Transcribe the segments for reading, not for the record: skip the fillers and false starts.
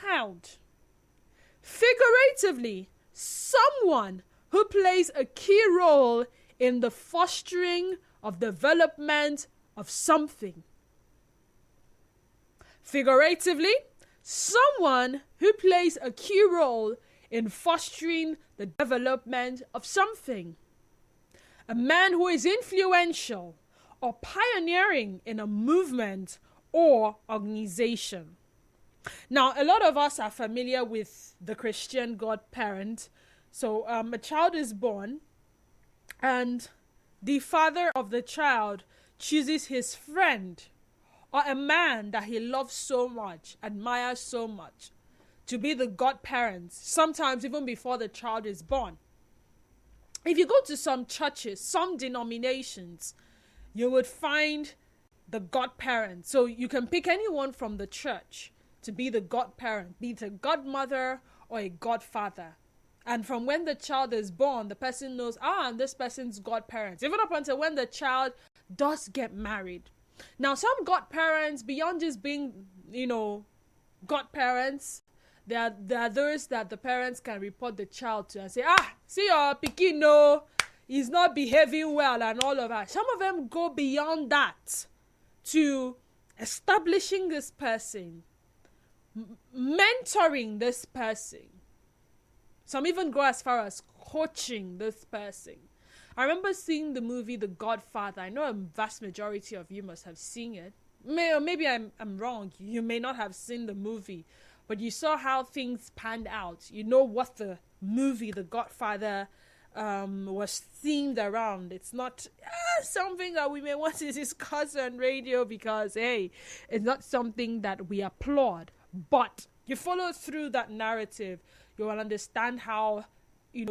child. Figuratively, someone who plays a key role in the fostering of development of something. Figuratively, someone who plays a key role in fostering the development of something. A man who is influential or pioneering in a movement or organization. Now, a lot of us are familiar with the Christian godparent. So a child is born and the father of the child chooses his friend or a man that he loves so much, admires so much, to be the godparent, sometimes even before the child is born. If you go to some churches, some denominations, you would find the godparent. So you can pick anyone from the church to be the godparent, be it a godmother or a godfather. And from when the child is born, the person knows, I'm this person's godparent. Even up until when the child does get married. Now, some godparents, beyond just being, godparents, there are those that the parents can report the child to and say, see your pikin, no, he's not behaving well and all of that. Some of them go beyond that to establishing this person, mentoring this person. Some even go as far as coaching this person. I remember seeing the movie The Godfather. I know a vast majority of you must have seen it. Maybe I'm wrong. You may not have seen the movie, but you saw how things panned out. You know what the movie The Godfather was themed around. It's not something that we may want to discuss on radio because, hey, it's not something that we applaud. But you follow through that narrative, you will understand how,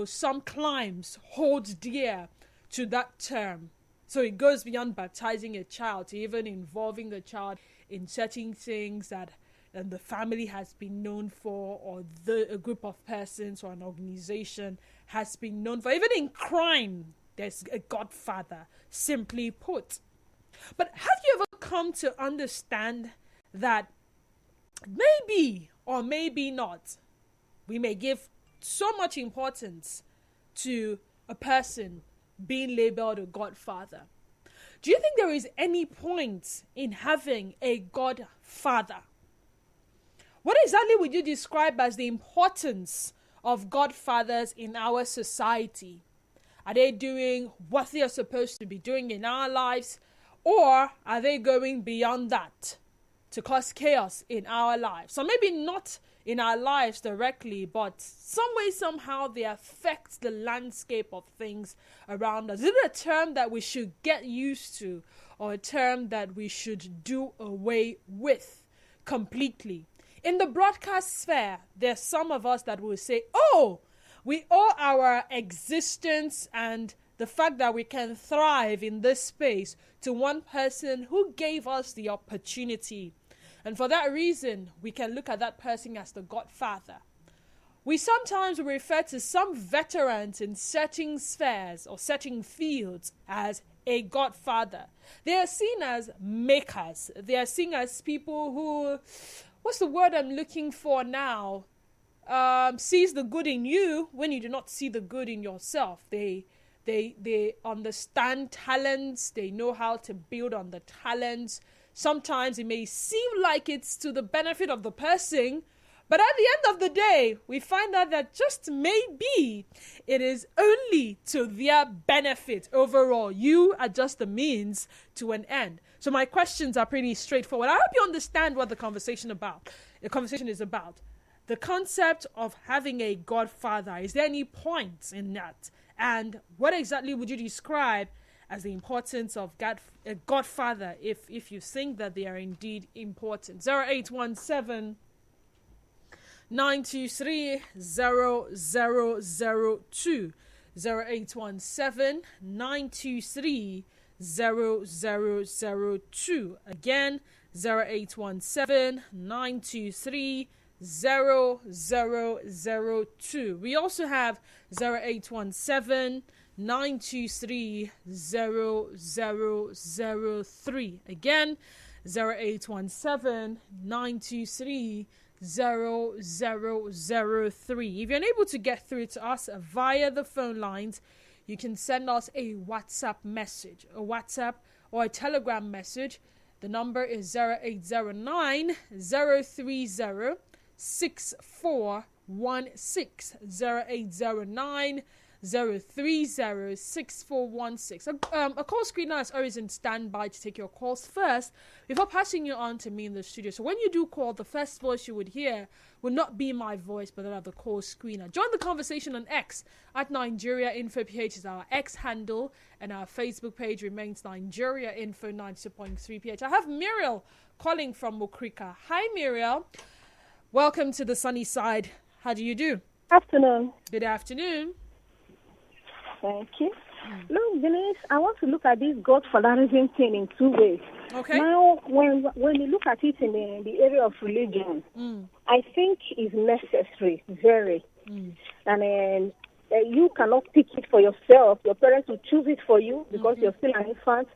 some climbs hold dear to that term. So it goes beyond baptizing a child to even involving a child in certain things that the family has been known for, or a group of persons or an organization has been known for. Even in crime, there's a godfather, simply put. But have you ever come to understand that maybe or maybe not, we may give so much importance to a person being labeled a godfather? Do you think there is any point in having a godfather? What exactly would you describe as the importance of godfathers in our society? Are they doing what they are supposed to be doing in our lives, or are they going beyond that to cause chaos in our lives? So maybe not in our lives directly, but some way, somehow they affect the landscape of things around us. Is it a term that we should get used to, or a term that we should do away with completely? In the broadcast sphere, there's some of us that will say, we owe our existence and the fact that we can thrive in this space to one person who gave us the opportunity. And for that reason, we can look at that person as the godfather. We sometimes refer to some veterans in certain spheres or certain fields as a godfather. They are seen as makers. They are seen as people who, what's the word I'm looking for now? Sees the good in you when you do not see the good in yourself. They understand talents. They know how to build on the talents. Sometimes it may seem like it's to the benefit of the person, but at the end of the day, we find out that just maybe it is only to their benefit overall. You are just the means to an end. So my questions are pretty straightforward. I hope you understand what the conversation is about. The concept of having a godfather. Is there any point in that? And what exactly would you describe as the importance of a godfather if you think that they are indeed important? 0817 923 0002 0817 923 0002. Again, 0817 923 0002. We also have 0817 923 0003. Again, 0817 923 0003. If you're unable to get through to us via the phone lines, you can send us a WhatsApp message, a WhatsApp or a Telegram message. The number is 0809 030 6416. 0809 030-6416. A call screener is always in standby to take your calls first before passing you on to me in the studio. So when you do call, the first voice you would hear will not be my voice, but that of the call screener. Join the conversation on X at Nigeria Info PH is our X handle, and our Facebook page remains Nigeria Info 92.3 PH. I have Muriel calling from Mokrika. Hi, Muriel. Welcome to the sunny side. How do you do? Afternoon. Good afternoon. Thank you. Look, Denise, I want to look at this Godfatherism thing in two ways. Okay. Now, when you look at it in the area of religion, I think it's necessary, very. And you cannot pick it for yourself. Your parents will choose it for you because you're still an infant.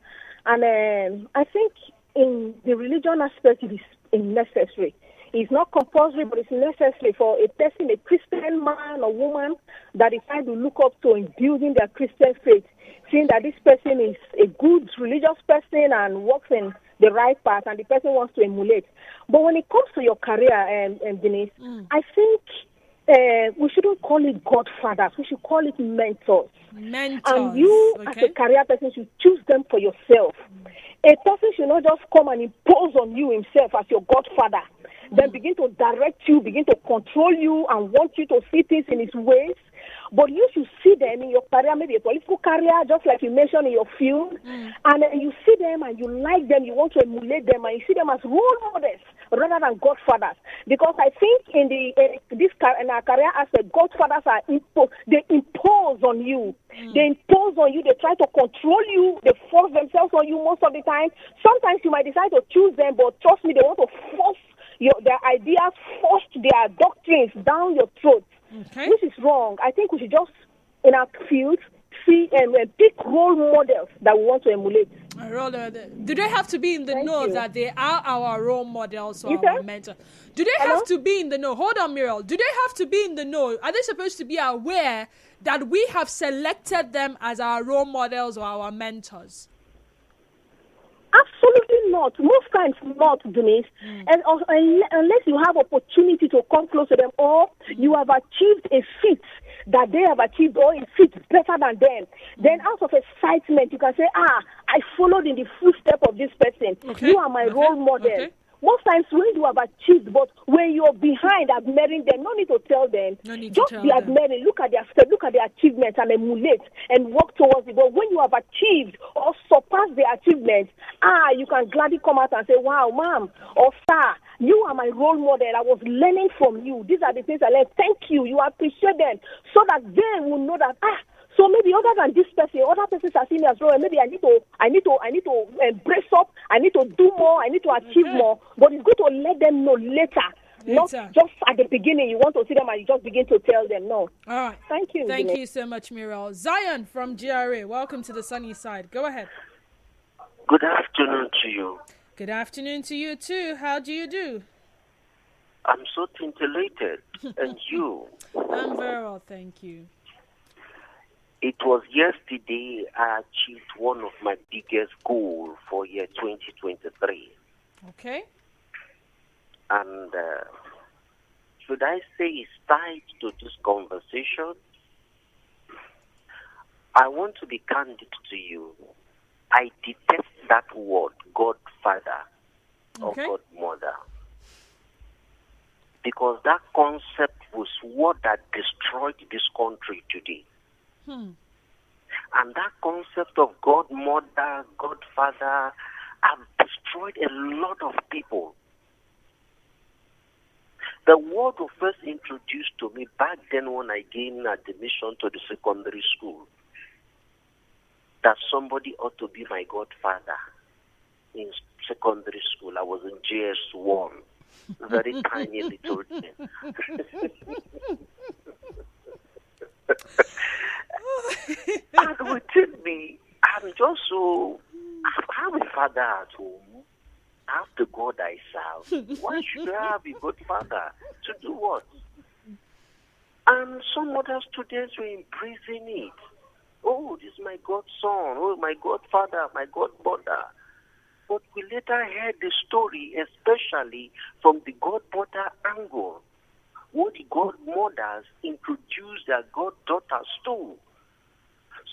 And I think in the religion aspect, it is necessary. It's not compulsory, but it's necessary for a person, a Christian man or woman, that decide to look up to in building their Christian faith, seeing that this person is a good religious person and walks in the right path, and the person wants to emulate. But when it comes to your career, and Denise, I think we shouldn't call it godfathers. We should call it mentors. And you, as a career person, should choose them for yourself. A person should not just come and impose on you himself as your godfather, then begin to direct you, begin to control you, and want you to see things in his ways. But you should see them in your career, maybe a political career, just like you mentioned in your field, and you see them and you like them, you want to emulate them, and you see them as role models rather than godfathers. Because I think in our career aspect, godfathers are they impose on you. They impose on you. They try to control you. They force themselves on you most of the time. Sometimes you might decide to choose them, but trust me, they want to force their ideas, force their doctrines down your throat. Okay. This is wrong. I think we should just, in our field, see and pick role models that we want to emulate. Do they have to be in the know that they are our role models or our mentors? Do they have to be in the know? Hold on, Muriel. Do they have to be in the know? Are they supposed to be aware that we have selected them as our role models or our mentors? Absolutely not. Most times not, Denise. And unless you have opportunity to come close to them, or you have achieved a feat that they have achieved, or a feat better than them, then out of excitement you can say, I followed in the footsteps of this person. You are my role model. Most times when you have achieved, but when you're behind admiring them, no need to tell them. Just be admiring, look at their step, look at their achievements and emulate and work towards it. But when you have achieved or surpassed their achievements, you can gladly come out and say, wow, ma'am or sir, you are my role model. I was learning from you. These are the things I learned. Thank you. You appreciate them so that they will know that, so maybe other than this person, other persons are seeing me as well. And maybe I need to brace up. I need to do more. I need to achieve more. But it's good to let them know later. Not just at the beginning. You want to see them and you just begin to tell them no. All right. Thank you. Thank you so much, Muriel. Zion from GRA. Welcome to the sunny side. Go ahead. Good afternoon to you. Good afternoon to you too. How do you do? I'm so scintillated. And you? I'm very well, thank you. It was yesterday I achieved one of my biggest goals for year 2023. Okay. And should I say it's tied to this conversation? I want to be candid to you. I detest that word, Godfather or Godmother. Because that concept was what that destroyed this country today. And that concept of godmother, godfather, have destroyed a lot of people. The word was first introduced to me back then when I gained admission to the secondary school, that somebody ought to be my godfather in secondary school. I was in JS1, very tiny little thing. And within me, I'm a father at home. I have to go God I serve. Why should I have a godfather? To do what? And some other students were embracing it. Oh, this is my godson. Oh, my godfather, my godmother. But we later heard the story, especially from the godmother angle, what the godmothers introduced their goddaughters to,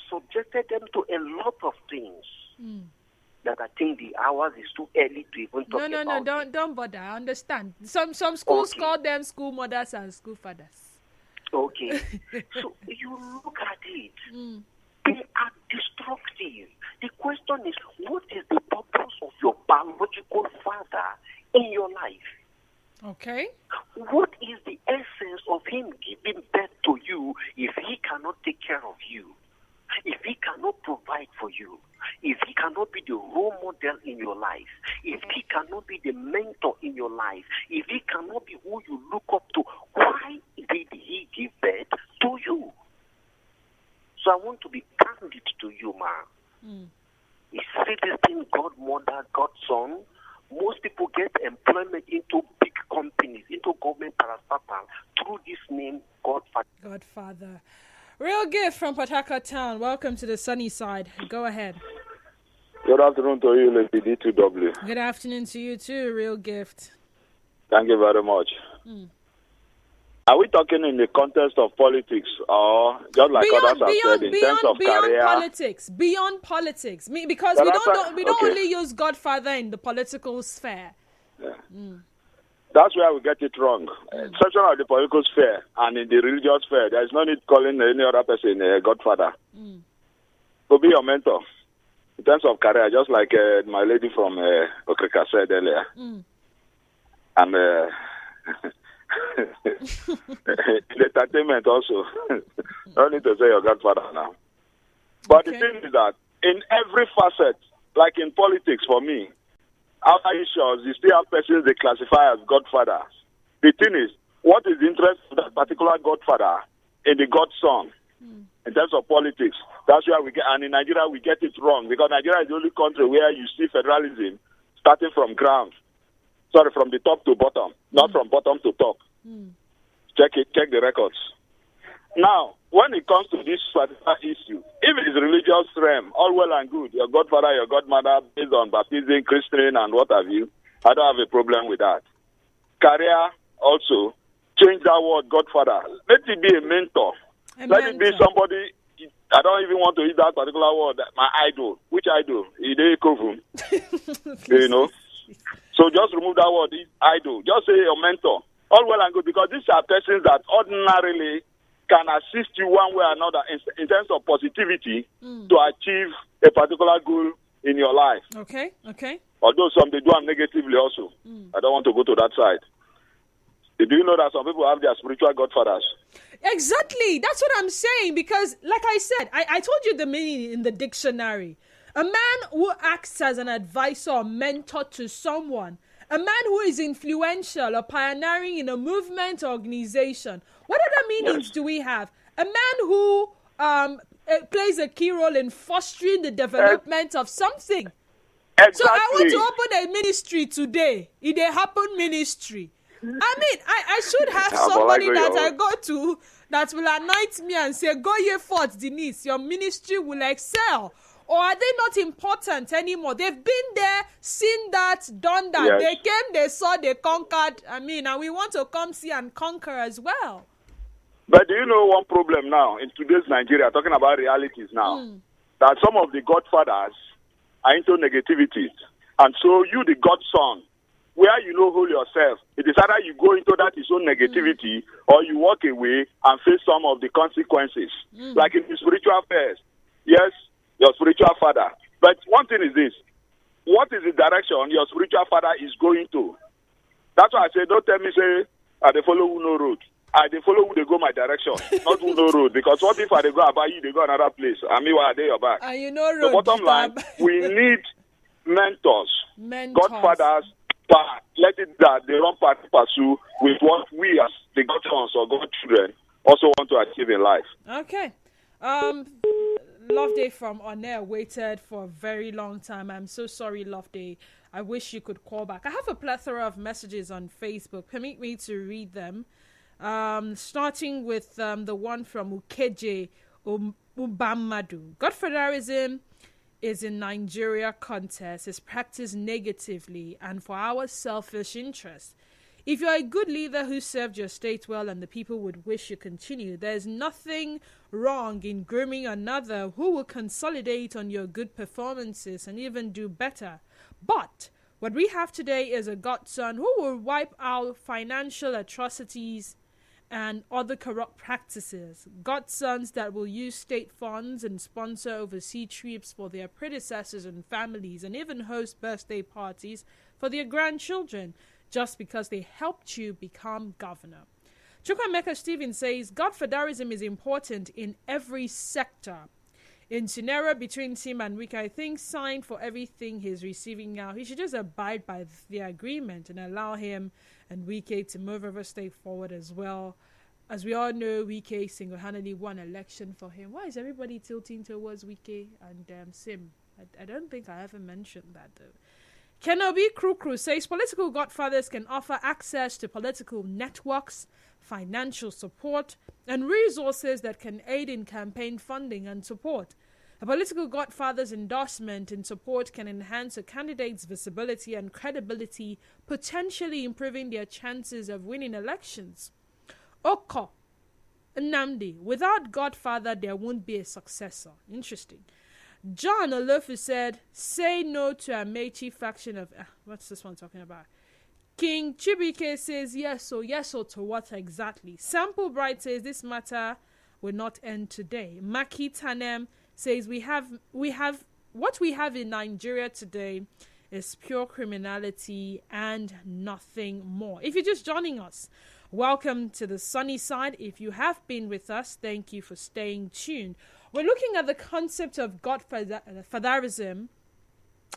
subjected them to a lot of things that I think the hours is too early to even talk about. No, don't bother. I understand. Some schools call them school mothers and school fathers. Okay. So you look at it. They are destructive. The question is, what is the purpose of your biological father in your life? Okay. What is the essence of him giving birth to you if he cannot take care of you? If he cannot provide for you? If he cannot be the role model in your life? If he cannot be the mentor in your life? If he cannot be who you look up to? Why did he give birth to you? So I want to be candid to you, man. You see this thing, godmother, godson. Most people get employment into big companies, into government parastatal through this name, Godfather. Godfather. Real Gift from Port Harcourt Town. Welcome to the sunny side. Go ahead. Good afternoon to you, Lady D2W. Good afternoon to you too, Real Gift. Thank you very much. Are we talking in the context of politics or just like others have said in terms of career? Beyond politics. Because we don't only use Godfather in the political sphere. Yeah. That's where we get it wrong. Especially of the political sphere and in the religious sphere, there is no need calling any other person a Godfather. To be your mentor in terms of career, just like my lady from Okrika said earlier. And in entertainment also. No need to say your godfather now. But the thing is that in every facet, like in politics for me, after issues, you still have persons they classify as godfathers. The thing is, what is the interest of that particular godfather in the godson in terms of politics? That's where we get, and in Nigeria we get it wrong because Nigeria is the only country where you see federalism starting from from the top to bottom, not from bottom to top. Check the records. Now, when it comes to this particular issue, if it is religious realm, all well and good, your godfather, your godmother, based on baptism, christening, and what have you, I don't have a problem with that. Career, also, change that word godfather. Let it be a mentor. Let it be somebody, I don't even want to use that particular word, my idol. Which idol? Ide Kovum. You know? So just remove that word, idol. Just say your mentor. All well and good, because these are persons that ordinarily can assist you one way or another in terms of positivity to achieve a particular goal in your life. Okay. Although some they do them negatively also. I don't want to go to that side. Do you know that some people have their spiritual godfathers? Exactly. That's what I'm saying. Because, like I said, I told you the meaning in the dictionary. A man who acts as an advisor or mentor to someone. A man who is influential or pioneering in a movement or organization. What other meanings do we have? A man who plays a key role in fostering the development of something. Exactly. So I want to open a ministry today. It a happen ministry. I mean, I should have somebody that I go to that will anoint me and say, go ye forth, Denise, your ministry will excel. Or are they not important anymore? They've been there, seen that, done that. Yes. They came, they saw, they conquered. I mean, and we want to come see and conquer as well. But do you know one problem now in today's Nigeria, talking about realities now, that some of the godfathers are into negativity. And so you, the godson, where you know hold yourself, it is either you go into that his own negativity or you walk away and face some of the consequences. Like in the spiritual affairs, yes, your spiritual father. But one thing is this, what is the direction your spiritual father is going to? That's why I say, don't tell me, say, they follow who no road. They follow who they go my direction, not who no road. Because what if they go about you, they go another place? And me, why are they your back? And you know road. The bottom line, we need mentors, godfathers, but let it that they don't pursue with what we as the godsons or godchildren also want to achieve in life. Okay. Loveday from On Air waited for a very long time. I'm so sorry, Loveday. I wish you could call back. I have a plethora of messages on Facebook. Permit me to read them. Starting with the one from Ukeje Ubamadu. Godfatherism is in Nigeria contest, is practiced negatively and for our selfish interests. If you're a good leader who served your state well and the people would wish you continue, there's nothing wrong in grooming another who will consolidate on your good performances and even do better. But what we have today is a godson who will wipe out financial atrocities and other corrupt practices. Godsons that will use state funds and sponsor overseas trips for their predecessors and families and even host birthday parties for their grandchildren just because they helped you become governor. Chukwemeka Stephen says, Godfatherism is important in every sector. In scenario between Tim and Wike, I think signed for everything he's receiving now. He should just abide by the agreement and allow him and Wike to move River State forward as well. As we all know, Wike single-handedly won election for him. Why is everybody tilting towards Wike and Sim? I don't think I ever mentioned that though. Kenobi Krukru says political godfathers can offer access to political networks, financial support, and resources that can aid in campaign funding and support. A political godfather's endorsement and support can enhance a candidate's visibility and credibility, potentially improving their chances of winning elections. Oko Nnamdi, without Godfather, there won't be a successor. Interesting. John Olofu said, say no to Amechi faction of... what's this one talking about? King Chibike says, yes or to what exactly? Sample Bright says, this matter will not end today. Maki Tanem says, what we have in Nigeria today is pure criminality and nothing more. If you're just joining us, welcome to the sunny side. If you have been with us, thank you for staying tuned. We're looking at the concept of Godfatherism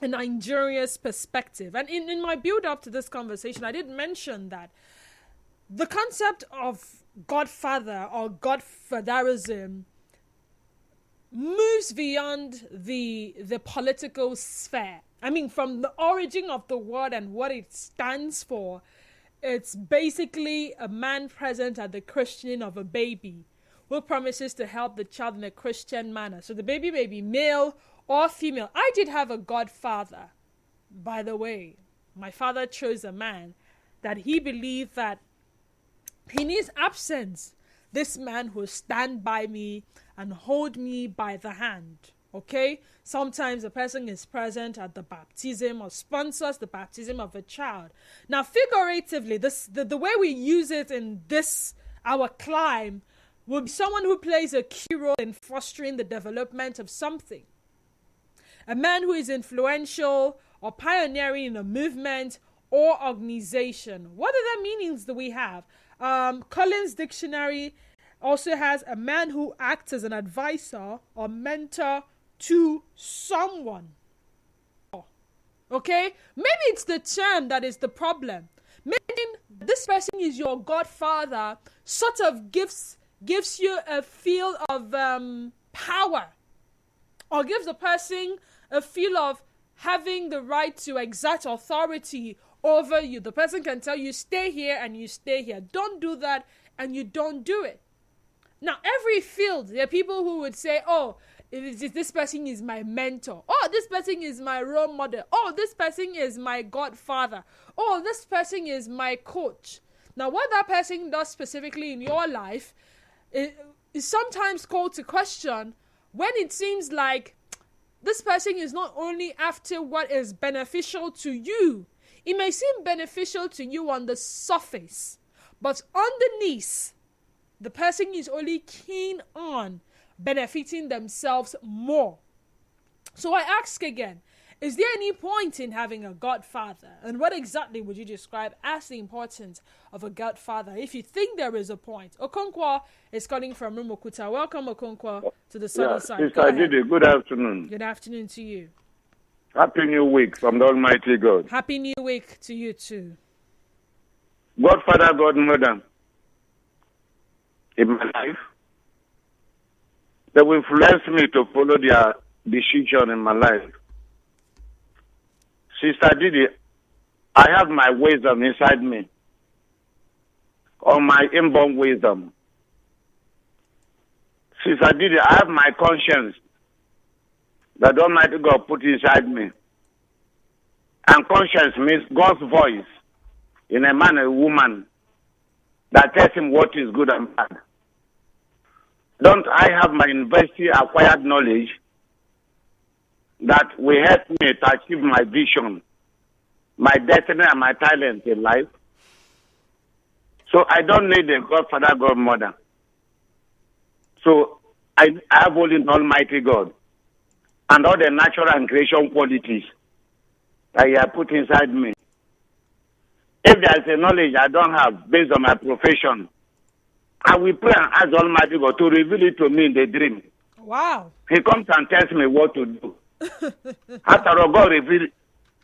in Nigeria's perspective. And in my build-up to this conversation, I did mention that the concept of Godfather or Godfatherism moves beyond the political sphere. I mean, from the origin of the word and what it stands for, it's basically a man present at the christening of a baby who promises to help the child in a Christian manner. So the baby may be male or female. I did have a godfather, by the way. My father chose a man that he believed that in his absence, this man will stand by me and hold me by the hand. Okay? Sometimes a person is present at the baptism or sponsors the baptism of a child. Now, figuratively, the way we use it in this, our climb, will be someone who plays a key role in fostering the development of something. A man who is influential or pioneering in a movement or organization. What other meanings do we have? Collins Dictionary also has a man who acts as an advisor or mentor to someone. Okay? Maybe it's the term that is the problem. Maybe this person is your godfather, sort of gives you a feel of power, or gives the person a feel of having the right to exert authority over you. The person can tell you, stay here, and you stay here. Don't do that, and you don't do it. Now, every field, there are people who would say, oh, this person is my mentor. Oh, this person is my role model. Oh, this person is my godfather. Oh, this person is my coach. Now, what that person does specifically in your life is sometimes called to question when it seems like this person is not only after what is beneficial to you. It may seem beneficial to you on the surface, but underneath, the person is only keen on benefiting themselves more. So I ask again, is there any point in having a godfather? And what exactly would you describe as the importance of a godfather, if you think there is a point? Okonkwo is calling from Rumukuta. Welcome, Okonkwo, to the sunny side. Mr. Ajide, good afternoon. Good afternoon to you. Happy New Week from the Almighty God. Happy New Week to you too. Godfather, Godmother, in my life, they will influence me to follow their decision in my life. Sister Didi, I have my wisdom inside me, or my inborn wisdom. Sister Didi, I have my conscience that Almighty God put inside me. And conscience means God's voice in a man or a woman that tells him what is good and bad. Don't I have my university acquired knowledge that will help me to achieve my vision, my destiny, and my talent in life? So I don't need a Godfather, Godmother. So I have only an Almighty God and all the natural and creation qualities that He has put inside me. If there is a knowledge I don't have based on my profession, I will pray and ask Almighty God to reveal it to me in the dream. Wow. He comes and tells me what to do. After all, God revealed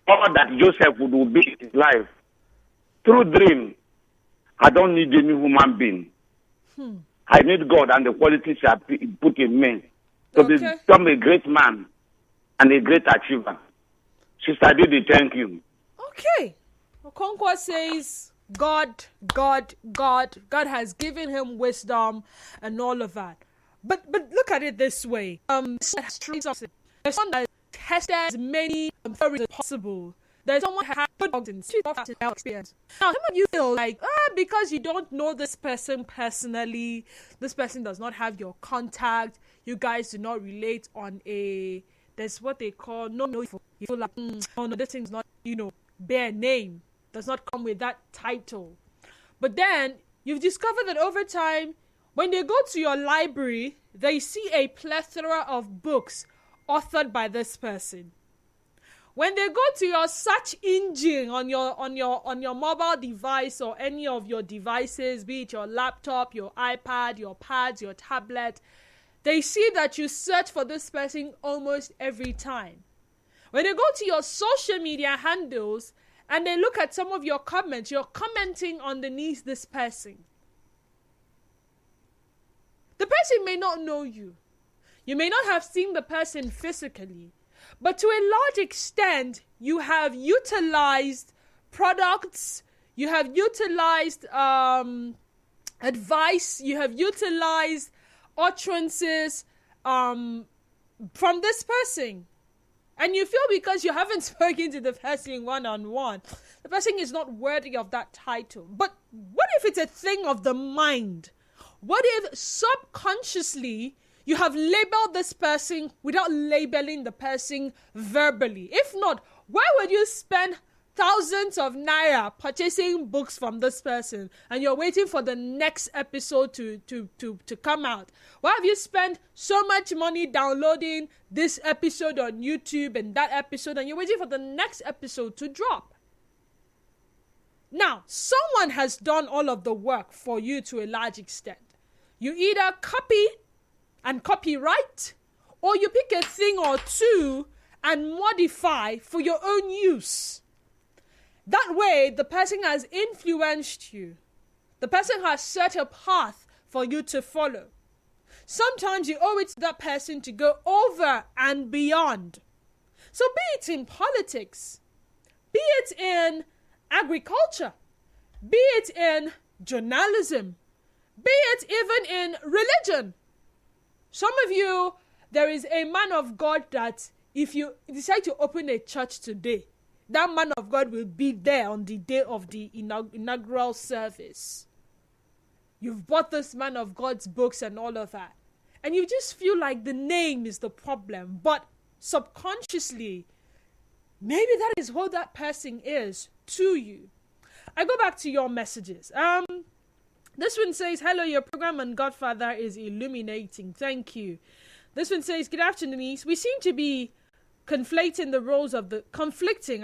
all that Joseph would be in his life. Through dream, I don't need any human being. I need God and the qualities He put in me to become a great man and a great achiever. Sister Didi, thank you. Okay. Okonkwo says God has given him wisdom and all of that. But look at it this way. There's someone that tested as many theories as possible. There's someone who has good experience. Now, some of you feel like, because you don't know this person personally, this person does not have your contact, you guys do not relate on there's what they call, you feel like, no, this thing's not, bare name, does not come with that title. But then, you've discovered that over time, when they go to your library, they see a plethora of books authored by this person. When they go to your search engine on your mobile device or any of your devices, be it your laptop, your iPad, your pads, your tablet, they see that you search for this person almost every time. When they go to your social media handles and they look at some of your comments, you're commenting underneath this person. The person may not know you. You may not have seen the person physically, but to a large extent, you have utilized products, you have utilized advice, you have utilized utterances from this person. And you feel because you haven't spoken to the person one-on-one, the person is not worthy of that title. But what if it's a thing of the mind? What if subconsciously you have labeled this person without labeling the person verbally? If not, why would you spend thousands of naira purchasing books from this person and you're waiting for the next episode to come out? Why have you spent so much money downloading this episode on YouTube and that episode and you're waiting for the next episode to drop? Now, someone has done all of the work for you to a large extent. You either copy and copyright, or you pick a thing or two and modify for your own use. That way, the person has influenced you. The person has set a path for you to follow. Sometimes you owe it to that person to go over and beyond. So be it in politics, be it in agriculture, be it in journalism, be it even in religion. Some of you, there is a man of God that if you decide to open a church today, that man of God will be there on the day of the inaugural service. You've bought this man of God's books and all of that. And you just feel like the name is the problem. But subconsciously, maybe that is who that person is to you. I go back to your messages. This one says, hello, your program on Godfather is illuminating. Thank you. This one says, good afternoon, Denise. We seem to be conflicting,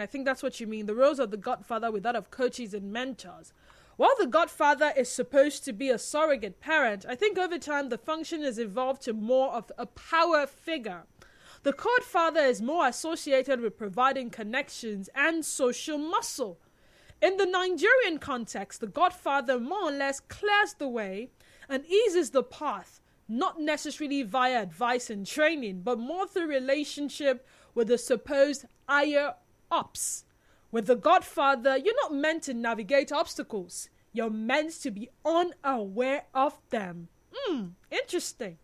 I think that's what you mean, the roles of the Godfather with that of coaches and mentors. While the Godfather is supposed to be a surrogate parent, I think over time the function has evolved to more of a power figure. The Godfather is more associated with providing connections and social muscle. In the Nigerian context, the Godfather more or less clears the way and eases the path not necessarily via advice and training, but more through relationship with the supposed higher ups. With the Godfather, you're not meant to navigate obstacles. You're meant to be unaware of them. Interesting.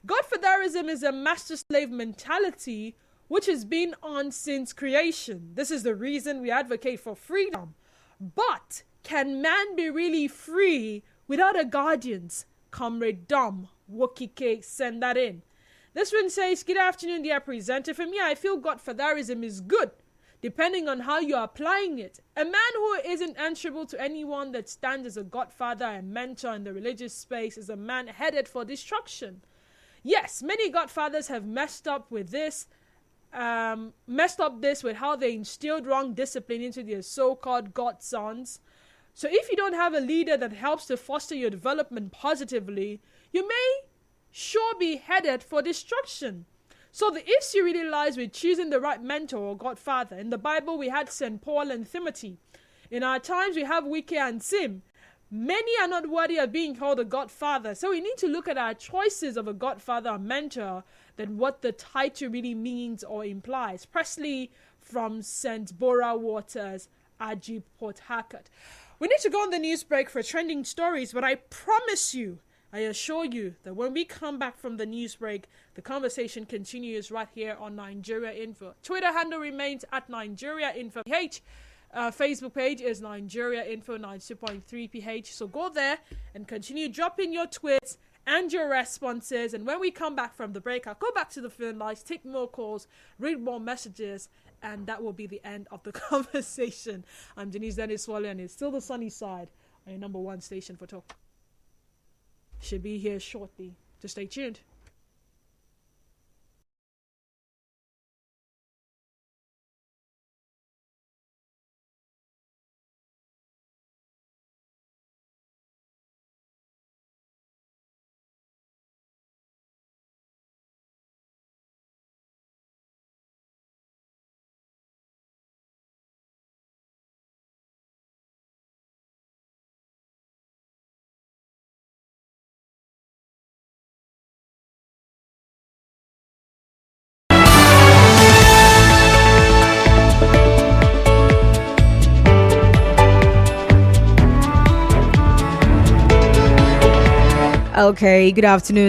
Godfatherism is a master-slave mentality which has been on since creation. This is the reason we advocate for freedom. But can man be really free without a guardians? Comrade Dom, Wokike, send that in. This one says, good afternoon, dear presenter. For me, I feel Godfatherism is good, depending on how you're applying it. A man who isn't answerable to anyone that stands as a godfather and mentor in the religious space is a man headed for destruction. Yes, many godfathers have messed up this with how they instilled wrong discipline into their so-called godsons. So if you don't have a leader that helps to foster your development positively, you may sure be headed for destruction. So the issue really lies with choosing the right mentor or godfather. In the Bible, we had St. Paul and Timothy. In our times, we have Wike and Sim. Many are not worthy of being called a godfather. So we need to look at our choices of a godfather or mentor than what the title really means or implies. Presley from St. Bora Waters, Ajib, Port Harcourt. We need to go on the news break for trending stories, but I promise you, I assure you that when we come back from the news break, the conversation continues right here on Nigeria Info. Twitter handle remains at Nigeria Info PH. Facebook page is Nigeria Info 92.3 PH. So go there and continue dropping your tweets and your responses. And when we come back from the break, I'll go back to the phone lines, take more calls, read more messages, and that will be the end of the conversation. I'm Denise Dennis Wally, and it's still the sunny side on your number one station for talk. Should be here shortly. Just stay tuned. Okay, good afternoon.